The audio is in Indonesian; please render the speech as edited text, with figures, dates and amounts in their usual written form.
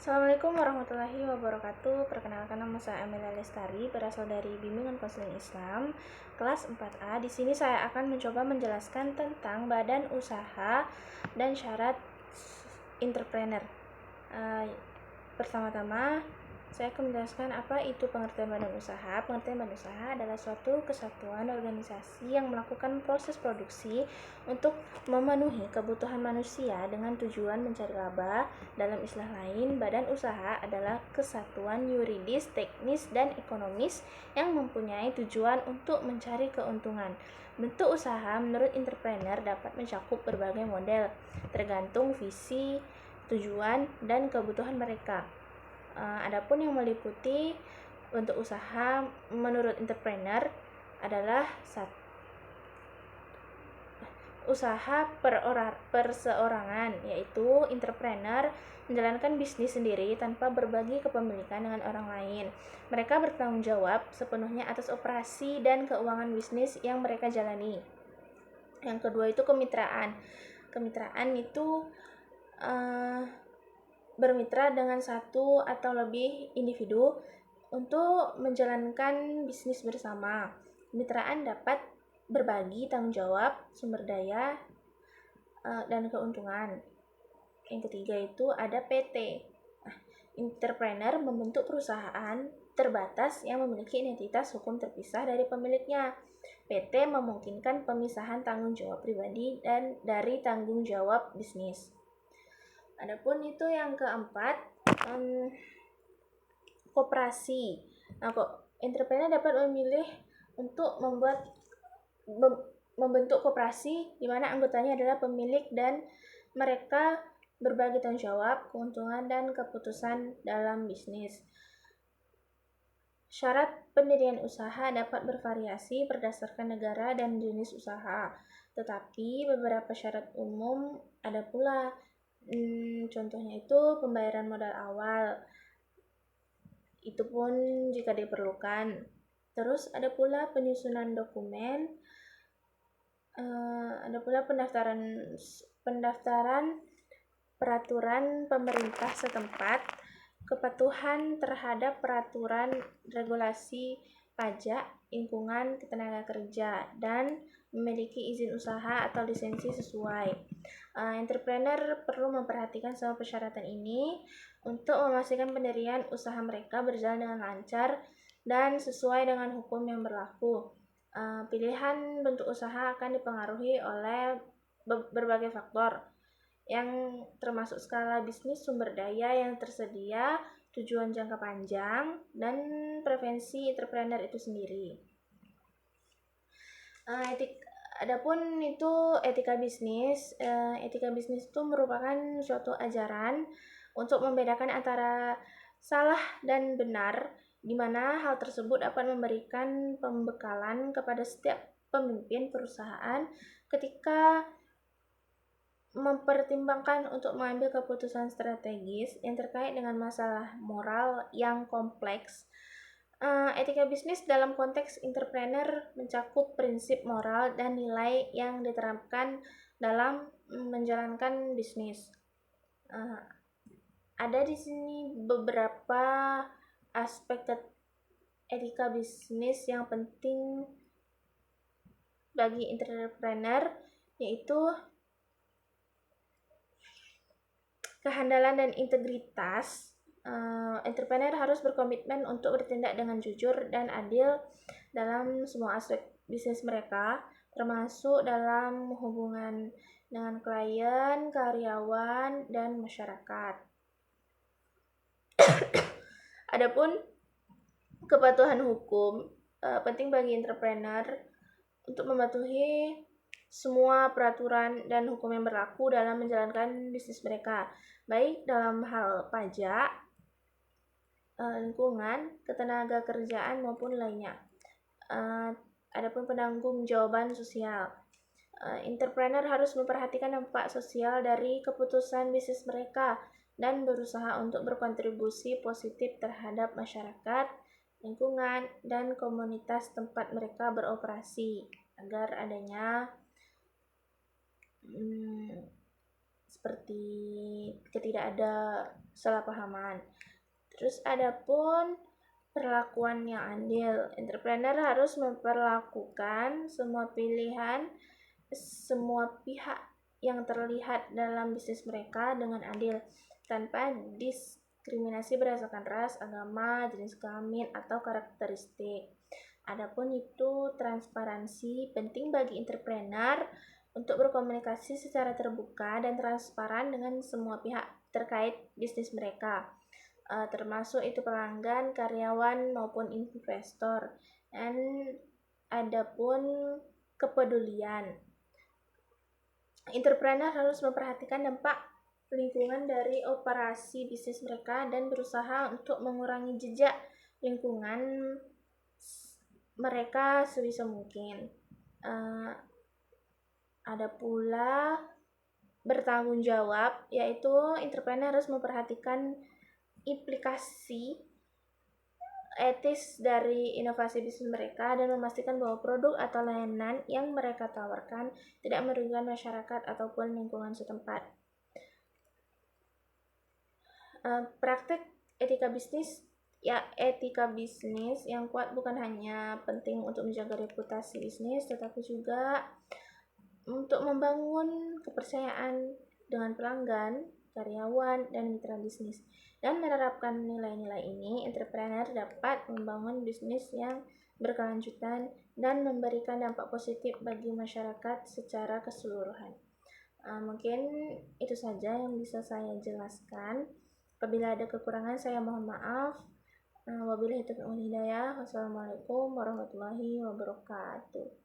Assalamualaikum warahmatullahi wabarakatuh. Perkenalkan, nama saya Amelia Lestari, berasal dari Bimbingan Konseling Islam kelas 4A. Di sini saya akan mencoba menjelaskan tentang badan usaha dan syarat entrepreneur. Pertama-tama saya akan menjelaskan apa itu pengertian badan usaha. Pengertian badan usaha adalah suatu kesatuan organisasi yang melakukan proses produksi untuk memenuhi kebutuhan manusia dengan tujuan mencari laba. Dalam istilah lain, badan usaha adalah kesatuan yuridis, teknis, dan ekonomis yang mempunyai tujuan untuk mencari keuntungan. Bentuk usaha menurut entrepreneur dapat mencakup berbagai model, tergantung visi, tujuan, dan kebutuhan mereka. Adapun yang meliputi bentuk usaha menurut entrepreneur adalah usaha perseorangan, yaitu entrepreneur menjalankan bisnis sendiri tanpa berbagi kepemilikan dengan orang lain. Mereka bertanggung jawab sepenuhnya atas operasi dan keuangan bisnis yang mereka jalani. Yang kedua itu kemitraan. Kemitraan itu bermitra dengan satu atau lebih individu untuk menjalankan bisnis bersama. Kemitraan dapat berbagi tanggung jawab, sumber daya, dan keuntungan. Yang ketiga itu ada PT. Entrepreneur membentuk perusahaan terbatas yang memiliki identitas hukum terpisah dari pemiliknya. PT memungkinkan pemisahan tanggung jawab pribadi dan dari tanggung jawab bisnis. Adapun itu yang keempat, koperasi. Entrepreneur dapat memilih untuk membentuk koperasi di mana anggotanya adalah pemilik dan mereka berbagi tanggung jawab, keuntungan, dan keputusan dalam bisnis. Syarat pendirian usaha dapat bervariasi berdasarkan negara dan jenis usaha, tetapi beberapa syarat umum ada pula. Contohnya itu pembayaran modal awal, itu pun jika diperlukan. Terus ada pula penyusunan dokumen, ada pula pendaftaran peraturan pemerintah setempat, kepatuhan terhadap peraturan regulasi pajak, lingkungan, ketenaga kerja, dan memiliki izin usaha atau lisensi sesuai. Entrepreneur perlu memperhatikan semua persyaratan ini untuk memastikan pendirian usaha mereka berjalan dengan lancar dan sesuai dengan hukum yang berlaku. Pilihan bentuk usaha akan dipengaruhi oleh berbagai faktor, yang termasuk skala bisnis, sumber daya yang tersedia, tujuan jangka panjang, dan preferensi entrepreneur itu sendiri. Adapun itu etika bisnis. Etika bisnis itu merupakan suatu ajaran untuk membedakan antara salah dan benar, di mana hal tersebut dapat memberikan pembekalan kepada setiap pemimpin perusahaan ketika mempertimbangkan untuk mengambil keputusan strategis yang terkait dengan masalah moral yang kompleks. Etika bisnis dalam konteks entrepreneur mencakup prinsip moral dan nilai yang diterapkan dalam menjalankan bisnis. Ada di sini beberapa aspek etika bisnis yang penting bagi entrepreneur, yaitu kehandalan dan integritas. Entrepreneur harus berkomitmen untuk bertindak dengan jujur dan adil dalam semua aspek bisnis mereka, termasuk dalam hubungan dengan klien, karyawan, dan masyarakat. Adapun kepatuhan hukum penting bagi entrepreneur untuk mematuhi semua peraturan dan hukum yang berlaku dalam menjalankan bisnis mereka, baik dalam hal pajak, lingkungan, ketenaga kerjaan, maupun lainnya. Adapun penanggung-jawaban sosial. Entrepreneur harus memperhatikan dampak sosial dari keputusan bisnis mereka dan berusaha untuk berkontribusi positif terhadap masyarakat, lingkungan, dan komunitas tempat mereka beroperasi, agar adanya seperti tidak ada kesalahpahaman. Terus adapun perlakuan yang adil, entrepreneur harus memperlakukan semua pihak yang terlihat dalam bisnis mereka dengan adil, tanpa diskriminasi berdasarkan ras, agama, jenis kelamin, atau karakteristik. Adapun itu transparansi, penting bagi entrepreneur untuk berkomunikasi secara terbuka dan transparan dengan semua pihak terkait bisnis mereka, termasuk itu pelanggan, karyawan, maupun investor. Dan adapun kepedulian, entrepreneur harus memperhatikan dampak lingkungan dari operasi bisnis mereka dan berusaha untuk mengurangi jejak lingkungan mereka sebisa mungkin. Ada pula bertanggung jawab, yaitu entrepreneur harus memperhatikan implikasi etis dari inovasi bisnis mereka dan memastikan bahwa produk atau layanan yang mereka tawarkan tidak merugikan masyarakat ataupun lingkungan setempat. Praktik etika bisnis yang kuat bukan hanya penting untuk menjaga reputasi bisnis, tetapi juga untuk membangun kepercayaan dengan pelanggan, karyawan, dan mitra bisnis. Dan menerapkan nilai-nilai ini, entrepreneur dapat membangun bisnis yang berkelanjutan dan memberikan dampak positif bagi masyarakat secara keseluruhan. Mungkin itu saja yang bisa saya jelaskan. Apabila ada kekurangan, saya mohon maaf. Wabillahi taufiq wal hidayah. Wassalamualaikum warahmatullahi wabarakatuh.